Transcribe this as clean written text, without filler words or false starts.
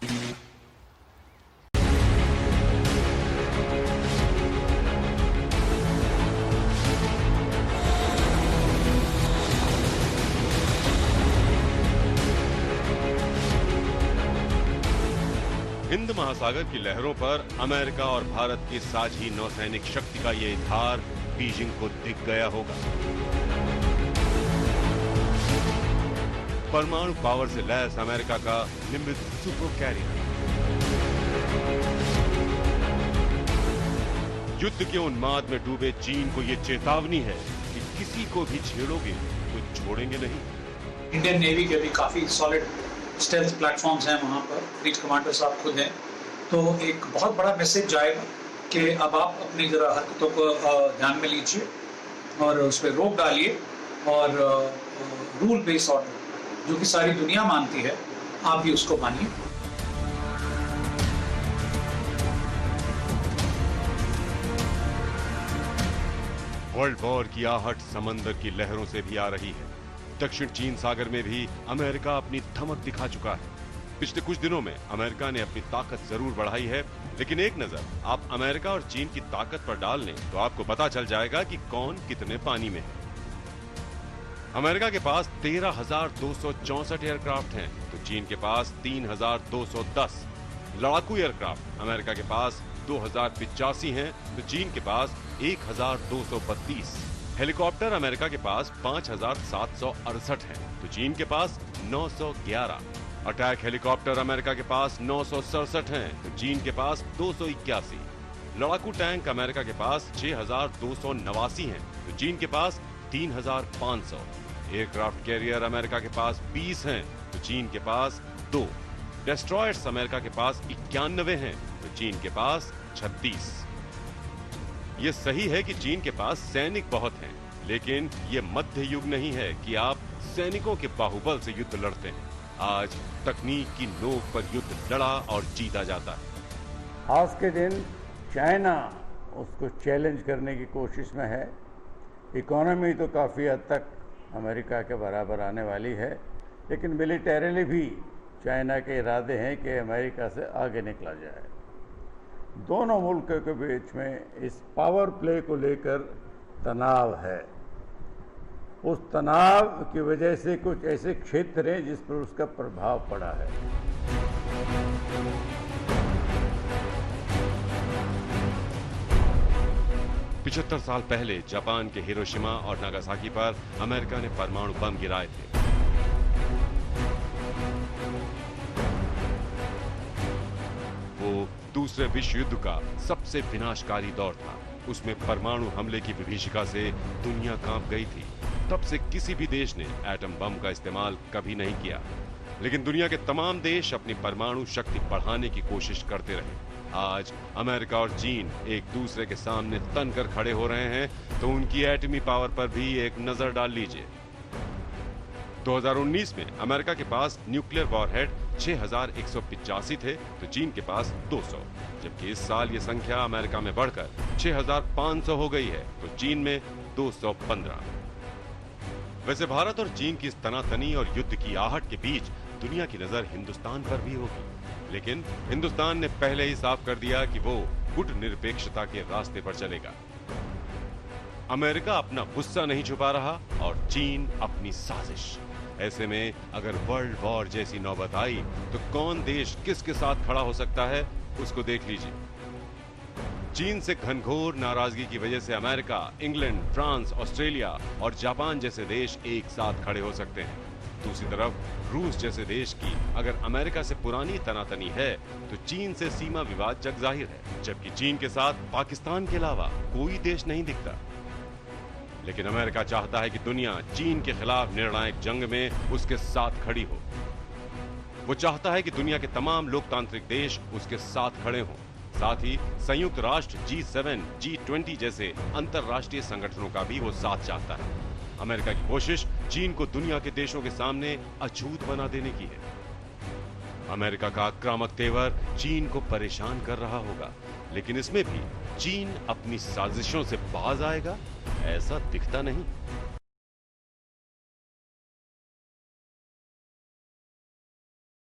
हिंद महासागर की लहरों पर अमेरिका और भारत की साझी नौसैनिक शक्ति का ये इजहार बीजिंग को दिख गया होगा। परमाणु पावर से लैस अमेरिका का निमित्त सुपर कैरियर, युद्ध के उन्माद में डूबे चीन को ये चेतावनी है कि किसी को भी छेड़ोगे तो छोड़ेंगे नहीं। इंडियन नेवी के भी काफी सॉलिड स्टेल्थ प्लेटफॉर्म्स हैं वहाँ पर, फ्लीट कमांडर साहब खुद हैं, तो एक बहुत बड़ा मैसेज जाएगा कि अब आप अपनी जरा हरकतों को ध्यान में लीजिए और उस पर रोक डालिए और रूल बेस्ड ऑर्डर जो कि सारी दुनिया मानती है, आप भी उसको मानिए। वर्ल्ड वॉर की आहट समंदर की लहरों से भी आ रही है। दक्षिण चीन सागर में भी अमेरिका अपनी धमक दिखा चुका है। पिछले कुछ दिनों में अमेरिका ने अपनी ताकत जरूर बढ़ाई है, लेकिन एक नजर आप अमेरिका और चीन की ताकत पर डाल लें तो आपको पता चल जाएगा कि कौन कितने पानी में है। अमेरिका के पास 13,264 एयरक्राफ्ट हैं, तो चीन के पास 3,210। लड़ाकू एयरक्राफ्ट अमेरिका के पास 2,085 हैं, तो चीन के पास 1,232। हेलीकॉप्टर अमेरिका के पास 5,768 हैं, तो चीन के पास 911। अटैक हेलीकॉप्टर अमेरिका के पास 967 हैं, तो चीन के पास 281। लड़ाकू टैंक अमेरिका के पास 6,289 हैं, तो चीन के पास 3,500। एयरक्राफ्ट कैरियर अमेरिका के पास 20 हैं, तो चीन के पास 2। डेस्ट्रॉयर्स अमेरिका के पास 91 हैं, तो चीन के पास 36। ये सही है कि चीन के पास सैनिक बहुत हैं, लेकिन ये मध्य युग नहीं है कि आप सैनिकों के बाहुबल से युद्ध लड़ते हैं। आज तकनीक की नोक पर युद्ध लड़ा और जीता जाता है। आज के दिन चाइना उसको चैलेंज करने की कोशिश में है। इकोनॉमी तो काफ़ी हद तक अमेरिका के बराबर आने वाली है, लेकिन मिलिटरीली भी चाइना के इरादे हैं कि अमेरिका से आगे निकला जाए। दोनों मुल्कों के बीच में इस पावर प्ले को लेकर तनाव है। उस तनाव की वजह से कुछ ऐसे क्षेत्र हैं जिस पर उसका प्रभाव पड़ा है। पिछहत्तर साल पहले जापान के हिरोशिमा और नागासाकी पर अमेरिका ने परमाणु बम गिराए थे। वो दूसरे विश्व युद्ध का सबसे विनाशकारी दौर था। उसमें परमाणु हमले की विभीषिका से दुनिया कांप गई थी। तब से किसी भी देश ने एटम बम का इस्तेमाल कभी नहीं किया, लेकिन दुनिया के तमाम देश अपनी परमाणु शक्ति बढ़ाने की कोशिश करते रहे। आज अमेरिका और चीन एक दूसरे के सामने तनकर खड़े हो रहे हैं, तो उनकी एटमी पावर पर भी एक नजर डाल लीजिए। 2019 में अमेरिका के पास न्यूक्लियर वॉरहेड 6,185 थे, तो चीन के पास 200, जबकि इस साल ये संख्या अमेरिका में बढ़कर 6,500 हो गई है, तो चीन में 215। वैसे भारत और चीन की इस तनातनी और युद्ध की आहट के बीच दुनिया की नजर हिंदुस्तान पर भी होगी, लेकिन हिंदुस्तान ने पहले ही साफ कर दिया कि वो गुटनिरपेक्षता के रास्ते पर चलेगा। अमेरिका अपना गुस्सा नहीं छुपा रहा और चीन अपनी साजिश। ऐसे में अगर वर्ल्ड वॉर जैसी नौबत आई तो कौन देश किसके साथ खड़ा हो सकता है, उसको देख लीजिए। चीन से घनघोर नाराजगी की वजह से अमेरिका, इंग्लैंड, फ्रांस, ऑस्ट्रेलिया और जापान जैसे देश एक साथ खड़े हो सकते हैं। दूसरी तरफ रूस जैसे देश की अगर अमेरिका से पुरानी तनातनी है तो चीन से सीमा विवाद जग जाहिर है, जबकि चीन के साथ पाकिस्तान के अलावा कोई देश नहीं दिखता। लेकिन अमेरिका चाहता है कि दुनिया चीन के खिलाफ निर्णायक जंग में उसके साथ खड़ी हो। वो चाहता है कि दुनिया के तमाम लोकतांत्रिक देश उसके साथ खड़े हों। साथ ही संयुक्त राष्ट्र, G7, G20 जैसे अंतरराष्ट्रीय संगठनों का भी वो साथ चाहता है। अमेरिका की कोशिश चीन को दुनिया के देशों के सामने अछूत बना देने की है। अमेरिका का आक्रामक तेवर चीन को परेशान कर रहा होगा, लेकिन इसमें भी चीन अपनी साजिशों से बाज आएगा ऐसा दिखता नहीं।